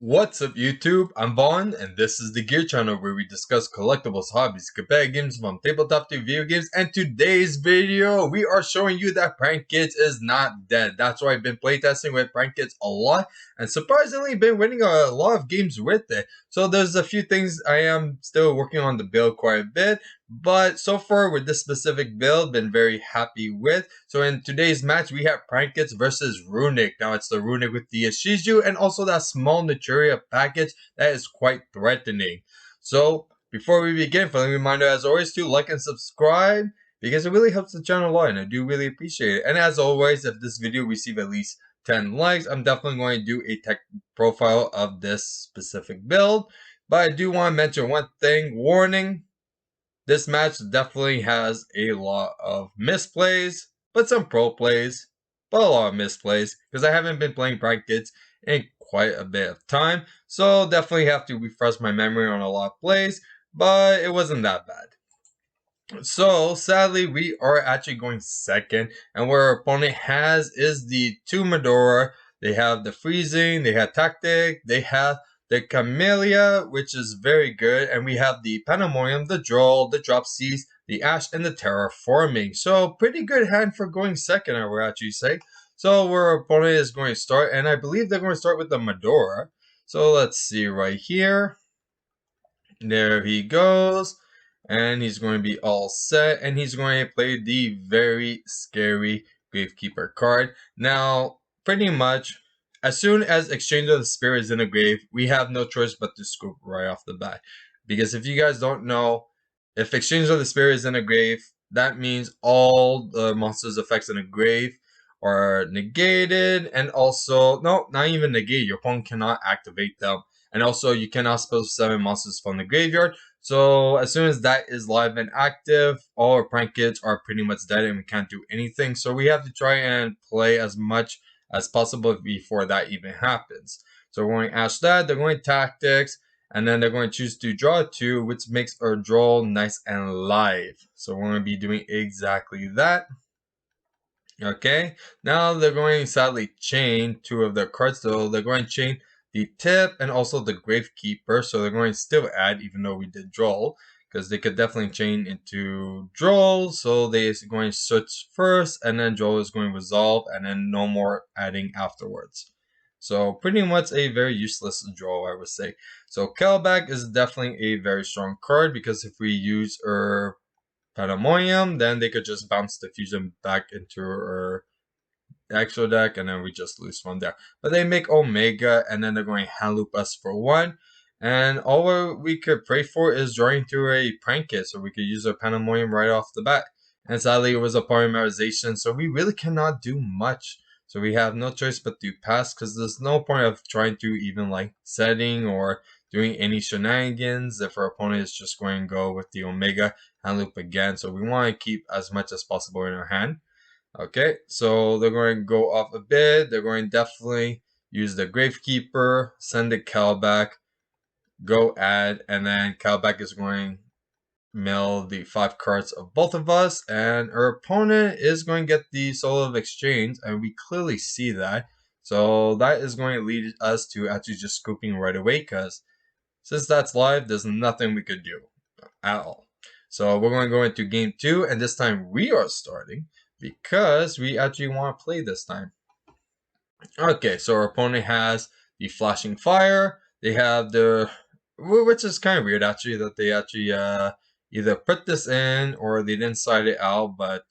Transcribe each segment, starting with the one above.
What's up YouTube? I'm Vaughn and this is the Gear channel where we discuss collectibles, hobbies, competitive games from tabletop to video games, and today's video we are showing you that Prank Kids is not dead. That's why I've been playtesting with Prank Kids a lot and surprisingly been winning a lot of games with it. So there's a few things I am still working on the build quite a bit, but so far with this specific build been very happy with. So in today's match we have Prank Kids versus Runick. Now it's the Runick with the yugioh and also that small Naturia package that is quite threatening. So before we begin, friendly reminder as always to like and subscribe because it really helps the channel a lot and I do really appreciate it. And as always, if this video receives at least 10 likes, I'm definitely going to do a tech profile of this specific build. But I do want to mention one thing, warning. This match definitely has a lot of misplays, but some pro plays, but a lot of misplays, because I haven't been playing Prank Kids in quite a bit of time, so definitely have to refresh my memory on a lot of plays, but it wasn't that bad. So sadly, we are actually going second, and what our opponent has is the two Medora. They have the freezing, they have tactic, they have the Camellia, which is very good, and we have the Pandemonium, the Duel, the Dropsies, the Ash, and the Terraforming. So pretty good hand for going second, I would actually say. So our opponent is going to start, and I believe they're going to start with the Medora. So let's see right here. There he goes. And he's going to be all set, and he's going to play the very scary Gravekeeper card. Now, pretty much, as soon as Exchange of the Spirit is in the grave, we have no choice but to scoop right off the bat. Because if you guys don't know, if Exchange of the Spirit is in the grave, that means all the monsters' effects in the grave are negated, and also, no, not even negated, your opponent cannot activate them. And also, you cannot spell 7 monsters from the graveyard. So as soon as that is live and active, all our Prank Kids are pretty much dead and we can't do anything. So we have to try and play as much as possible before that even happens. So we're going to ash that, they're going tactics, and then they're going to choose to draw 2, which makes our draw nice and live. So we're going to be doing exactly that. Okay, now they're going to sadly chain 2 of their cards, so they're going to chain the tip and also the Gravekeeper, so they're going to still add even though we did draw, because they could definitely chain into draw, so they're going to switch first and then draw is going to resolve and then no more adding afterwards. So pretty much a very useless draw, I would say. So Callback is definitely a very strong card because if we use our Pandemonium, then they could just bounce the fusion back into our actual deck, and then we just lose from there. But they make Omega, and then they're going to hand loop us for 1. And all we could pray for is drawing through a Prank Kid, so we could use our Pandemonium right off the bat. And sadly, it was a polymerization, so we really cannot do much. So we have no choice but to pass, because there's no point of trying to even like setting or doing any shenanigans if our opponent is just going to go with the Omega hand loop again. So we want to keep as much as possible in our hand. Okay, so they're going to go off a bit. They're going to definitely use the Gravekeeper, send the Callback, go add, and then Callback is going to mill the 5 cards of both of us, and our opponent is going to get the Soul of Exchange, and we clearly see that. So that is going to lead us to actually just scooping right away, because since that's live, there's nothing we could do at all. So we're going to go into game 2, and this time we are starting because we actually want to play this time. Okay, so our opponent has the Flashing Fire. They have the, which is kind of weird actually, that they actually either put this in or they didn't side it out, but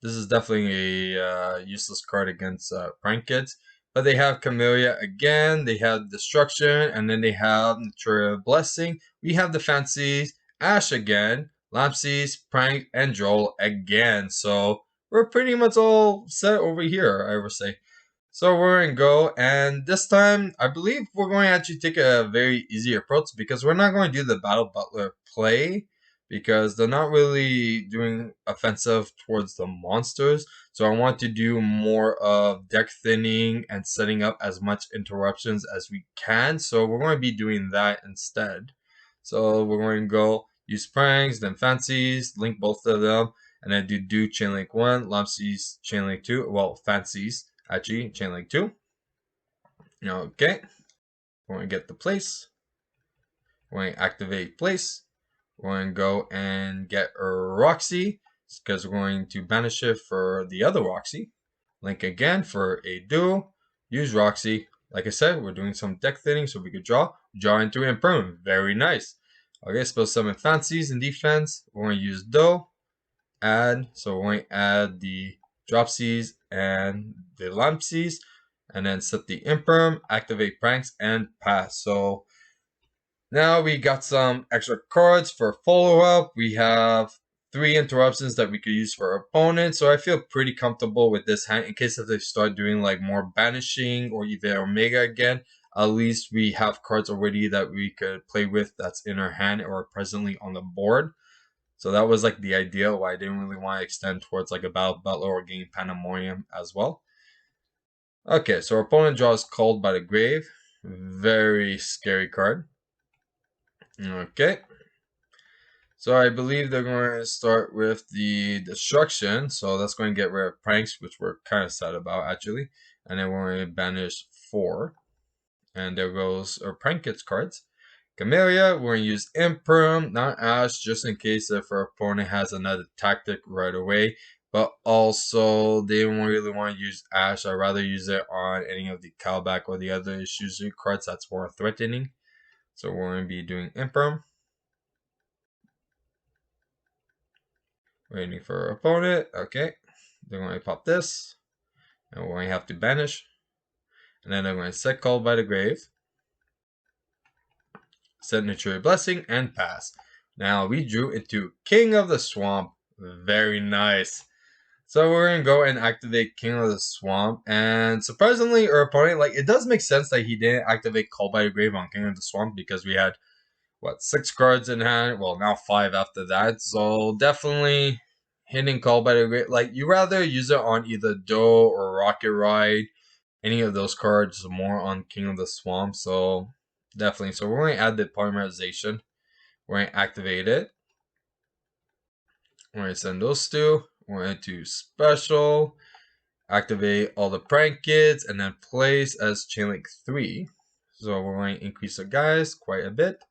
this is definitely a useless card against Prank Kids. But they have Camellia again, they have Destruction, and then they have Natural Blessing. We have the Fancies, Ash again, Lampsies, Prank, and Joel again. So we're pretty much all set over here, I would say. So we're going to go, and this time, I believe we're going to actually take a very easy approach because we're not going to do the Battle Butler play because they're not really doing offensive towards the monsters. So I want to do more of deck thinning and setting up as much interruptions as we can. So we're going to be doing that instead. So we're going to go use Pranks, then Fancies, link both of them, and then do Chainlink 1, Lampsies, Chainlink 2, well, Fancies. Actually, Chainlink 2. Okay. We're going to get the place. We're going to activate place. We're going to go and get a Roxy because we're going to banish it for the other Roxy. Link again for a Duel. Use Roxy. Like I said, we're doing some deck thinning so we could draw into Imperm. Very nice. Okay, spell summon Fancies in defense. We're going to use Duel. Add. So we're going to add the Dropsies and the Lampsies. And then set the Imperm, activate Pranks, and pass. So now we got some extra cards for follow-up. We have 3 interruptions that we could use for our opponent. So I feel pretty comfortable with this hand in case if they start doing like more banishing or even Omega again. At least we have cards already that we could play with that's in our hand or presently on the board. So that was like the idea why I didn't really want to extend towards like a Battle Butler or Game Pandemonium as well. Okay, so our opponent draws Called by the Grave. Very scary card. Okay. So I believe they're going to start with the Destruction. So that's going to get rid of Pranks, which we're kind of sad about actually. And then we're going to banish 4. And there goes our Prank Kids cards. Camellia, we're going to use Imperm, not Ash, just in case if our opponent has another tactic right away. But also, they don't really want to use Ash. I'd rather use it on any of the Callback or the other Shuzu cards that's more threatening. So we're going to be doing Imperm. Waiting for our opponent. Okay. They're going to pop this. And we're going to have to banish. And then they're going to set Called by the Grave. Set Nurture Blessing and pass. Now we drew into King of the Swamp. Very nice. So we're going to go and activate King of the Swamp. And surprisingly, our opponent, like, it does make sense that he didn't activate Call by the Grave on King of the Swamp because we had, what, 6 cards in hand? Well, now 5 after that. So definitely hitting Call by the Grave. Like, you rather use it on either Doe or Rocket Ride. Any of those cards more on King of the Swamp. So definitely. So we're going to add the polymerization. We're going to activate it. We're going to send those 2. We're going to special. Activate all the Prank Kids. And then place as Chain Link 3. So we're going to increase the guys quite a bit.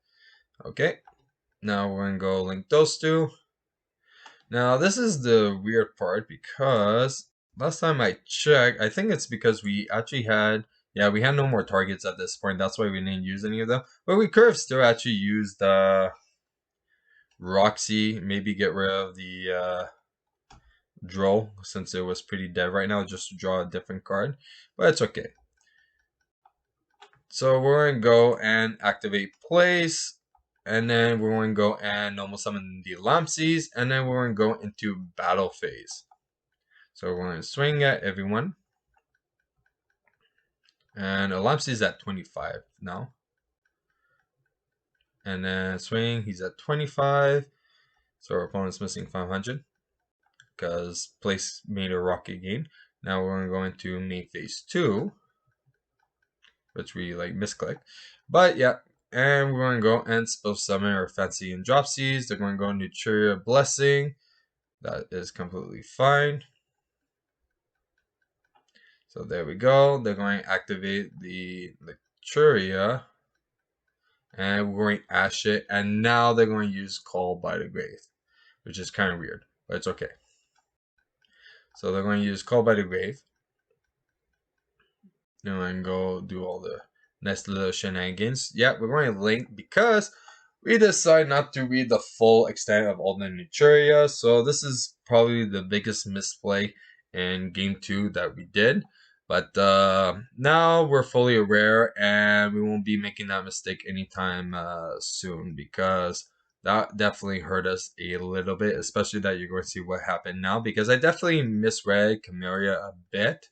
Okay. Now we're going to go link those 2. Now this is the weird part because last time I checked, I think it's because we actually had... Yeah, we had no more targets at this point. That's why we didn't use any of them. But we could have still actually used Roxy. Maybe get rid of the Duel since it was pretty dead right now. Just to draw a different card. But it's okay. So we're going to go and activate place. And then we're going to go and normal summon the Lampsies. And then we're going to go into battle phase. So we're going to swing at everyone. And Lampsies at 25 now. And then swing, he's at 25. So our opponent's missing 500. Because place made a rocket gain. Now we're going to go into main phase 2. Which we like misclick. But yeah. And we're going to go and spell summon our Fancy and Dropsies. They're going to go Nurture Blessing. That is completely fine. So there we go. They're going to activate the Luxuria. And we're going to Ash it. And now they're going to use Call by the Grave. Which is kind of weird. But it's okay. So they're going to use Call by the Grave. They're going to go do all the nice little shenanigans. Yeah, we're going to link because we decide not to read the full extent of all the Nuturia. So this is probably the biggest misplay in Game 2 that we did. But now we're fully aware and we won't be making that mistake anytime soon because that definitely hurt us a little bit, especially that you're going to see what happened now because I definitely misread Camellia a bit.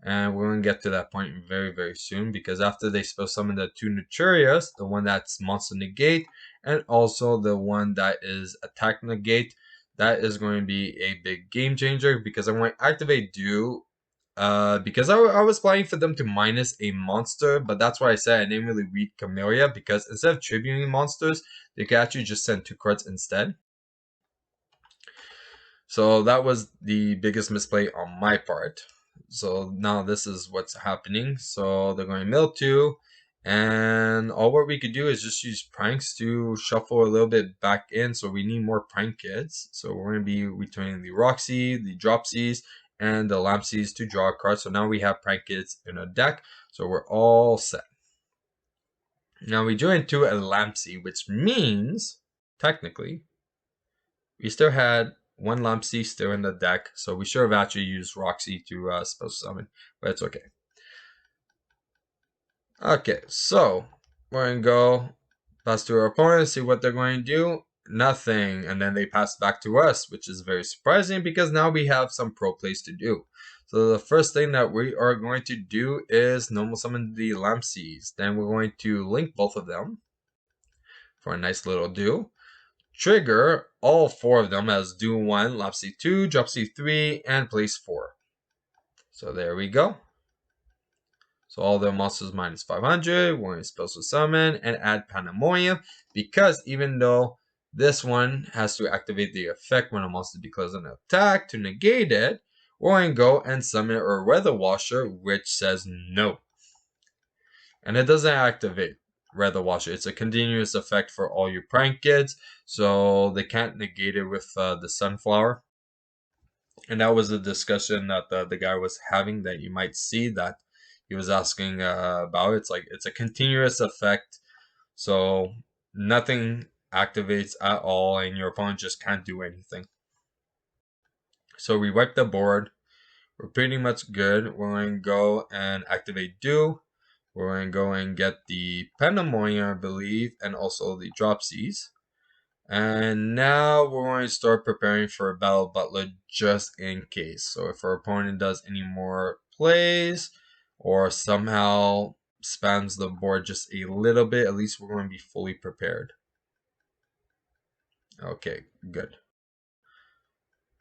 And we're going to get to that point very, very soon because after they spell summon the 2 Nuturias, the one that's Monster Negate and also the one that is Attack Negate, that is going to be a big game changer because I'm going to activate Duel because I was planning for them to minus a monster, but that's why I said I didn't really read Camellia because instead of tributing monsters, they could actually just send 2 cards instead. So that was the biggest misplay on my part. So now this is what's happening. So they're going to mill 2 And all what we could do is just use pranks to shuffle a little bit back in. So we need more prank kits. So we're going to be returning the Roxy, the Dropsies, and the Lampsies to draw a card. So now we have prank kits in a deck. So we're all set. Now we drew into a Lampsy, which means, technically, we still had one Lampsy still in the deck. So we should have actually used Roxy to spell summon, but it's okay. Okay, so we're going to go pass to our opponent, see what they're going to do. Nothing. And then they pass back to us, which is very surprising because now we have some pro plays to do. So the first thing that we are going to do is normal summon the Lampsies. Then we're going to link both of them for a nice little duel. Trigger all four of them as Duel 1, Lampsy 2, Dropsy 3, and place 4. So there we go. So all the monsters minus 500, we're going to special summon and add Pandemonium, because even though this one has to activate the effect when a monster declares an attack, to negate it, we're going to go and summon a Weather Washer, which says no. And it doesn't activate Weather Washer. It's a continuous effect for all your prank kids, so they can't negate it with the Sunflower. And that was a discussion that the guy was having, that you might see that he was asking about. It's like it's a continuous effect, so nothing activates at all, and your opponent just can't do anything. So we wipe the board. We're pretty much good. We're going to go and activate Do. We're going to go and get the Pandemonium, I believe, and also the Dropsies. And now we're going to start preparing for a Battle Butler just in case. So if our opponent does any more plays or somehow spams the board just a little bit, at least we're going to be fully prepared. Okay, good.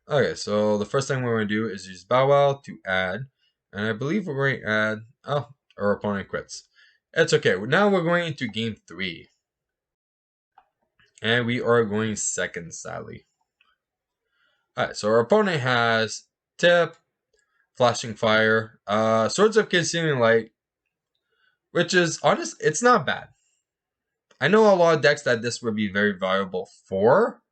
Okay, so the first thing we're going to do is use Bow Wow to add. And I believe we're going to add... Oh, our opponent quits. It's okay. Now we're going into game 3. And we are going second, sadly. Alright, so our opponent has Tip, Flashing Fire, Swords of Concealing Light, which is, honest, it's not bad. I know a lot of decks that this would be very valuable for,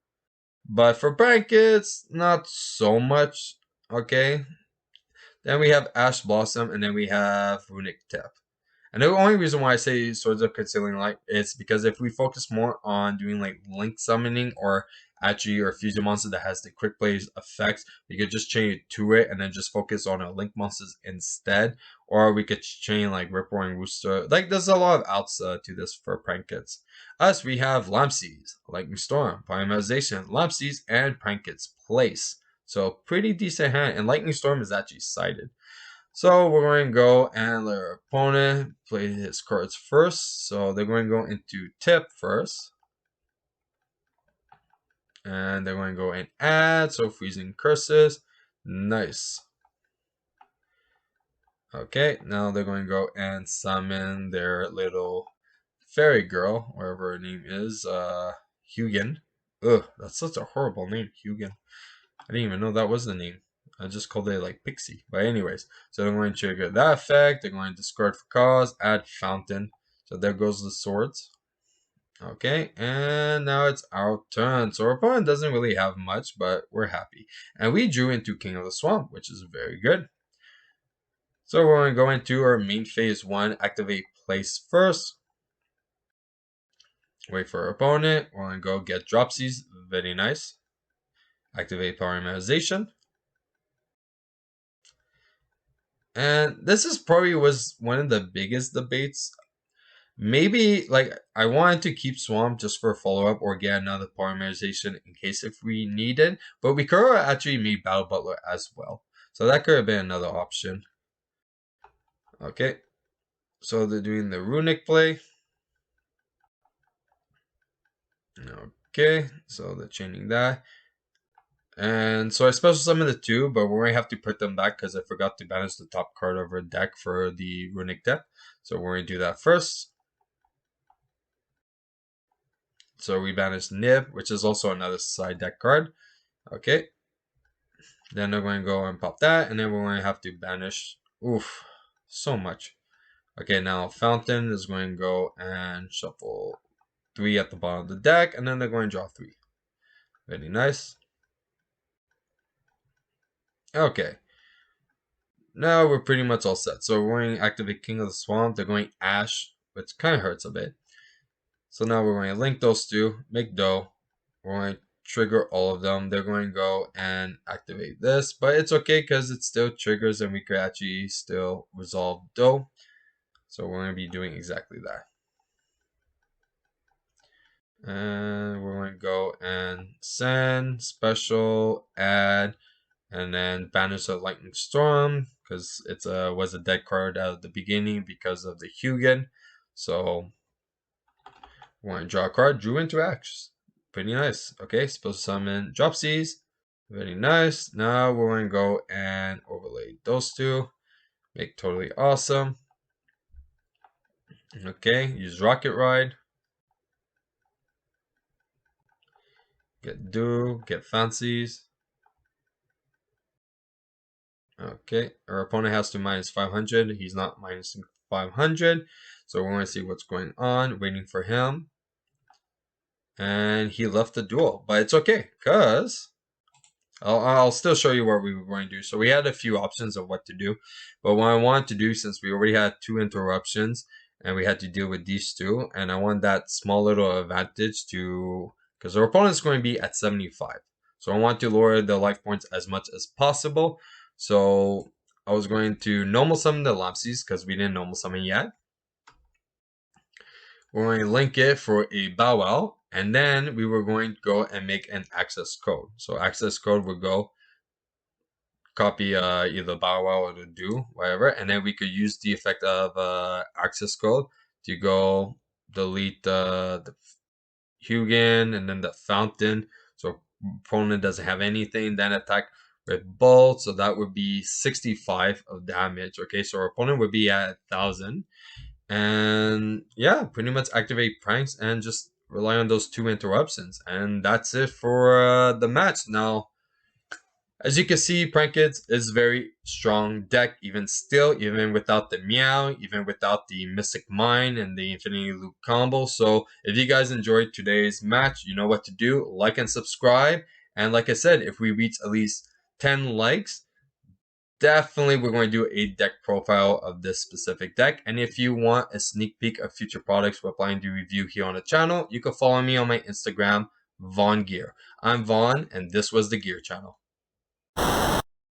but for brackets, not so much, okay? Then we have Ash Blossom, and then we have Runick Tip. And the only reason why I say Swords of Concealing Light is because if we focus more on doing like link summoning or actually or fusion monster that has the quick plays effects, we could just chain it to it and then just focus on our link monsters instead. Or we could chain like Rip Roaring Rooster. Like there's a lot of outs to this for prank kits. Us, we have Lampsies, Lightning Storm, Polymerization, Lampsies, and prank kits place. So pretty decent hand, and Lightning Storm is actually sided. So we're going to go and let our opponent play his cards first. So they're going to go into Tip first. And they're going to go and add. So Freezing Curses. Nice. Okay, now they're going to go and summon their little fairy girl, whatever her name is, Hugin. Ugh, that's such a horrible name, Hugin. I didn't even know that was the name. I just called it like Pixie. But anyways, so they're going to trigger that effect. They're going to discard for cause, add Fountain. So there goes the swords. Okay, and now it's our turn. So our opponent doesn't really have much, but we're happy. And we drew into King of the Swamp, which is very good. So we're going to go into our main phase 1, activate place first. Wait for our opponent. We're going to go get Dropsies. Very nice. Activate Polymerization. And this is probably was one of the biggest debates. Maybe like I wanted to keep Swamp just for a follow-up or get another Polymerization in case if we needed. But we could have actually made Battle Butler as well. So that could have been another option. Okay. So they're doing the Runick play. Okay. So they're chaining that. And so I special summon the 2, but we're going to have to put them back because I forgot to banish the top card of our deck for the Runick deck. So we're going to do that first. So we banish Nib, which is also another side deck card. Okay. Then they're going to go and pop that, and then we're going to have to banish. Oof, so much. Okay, now Fountain is going to go and shuffle 3 at the bottom of the deck, and then they're going to draw 3. Very nice. Okay. Now we're pretty much all set. So we're going to activate King of the Swamp. They're going Ash, which kind of hurts a bit. So now we're going to link those two, make Dough. We're going to trigger all of them. They're going to go and activate this, but it's okay because it still triggers and we could actually still resolve Dough. So we're going to be doing exactly that. And we're going to go and send, special, add, and then Banish of Lightning Storm because it was a dead card at the beginning because of the Hugin. So we're going to draw a card, drew interacts. Pretty nice. Okay, supposed to summon Dropsies. Very nice. Now we're going to go and overlay those two. Make totally awesome. Okay, use Rocket Ride. Get Do, get Fancies. Okay, our opponent has to minus 500. He's not minus 500. So we're going to see what's going on, waiting for him. And he left the duel, but it's okay, because I'll still show you what we were going to do. So we had a few options of what to do, but what I wanted to do, since we already had 2 interruptions and we had to deal with these 2, and I want that small little advantage to, because our opponent's going to be at 75. So I want to lower the life points as much as possible. So I was going to normal summon the Lapsies because we didn't normal summon yet. We're going to link it for a Bow Wow, and then we were going to go and make an access code. So access code would go copy either Bow Wow or the Do, whatever, and then we could use the effect of access code to go delete the Hugin and then the Fountain. So opponent doesn't have anything, then attack with Bolt. So that would be 65 of damage. Okay, so our opponent would be at 1,000. And yeah, pretty much activate pranks and just rely on those 2 interruptions. And that's it for the match. Now, as you can see, Prank Kids is very strong deck, even still, even without the Meow, even without the Mystic Mine and the Infinity Loop combo. So if you guys enjoyed today's match, you know what to do. Like and subscribe. And like I said, if we reach at least 10 likes, definitely we're going to do a deck profile of this specific deck. And if you want a sneak peek of future products we're planning to review here on the channel, you can follow me on my Instagram, VaughnGear. I'm Vaughn, and this was the Gear Channel.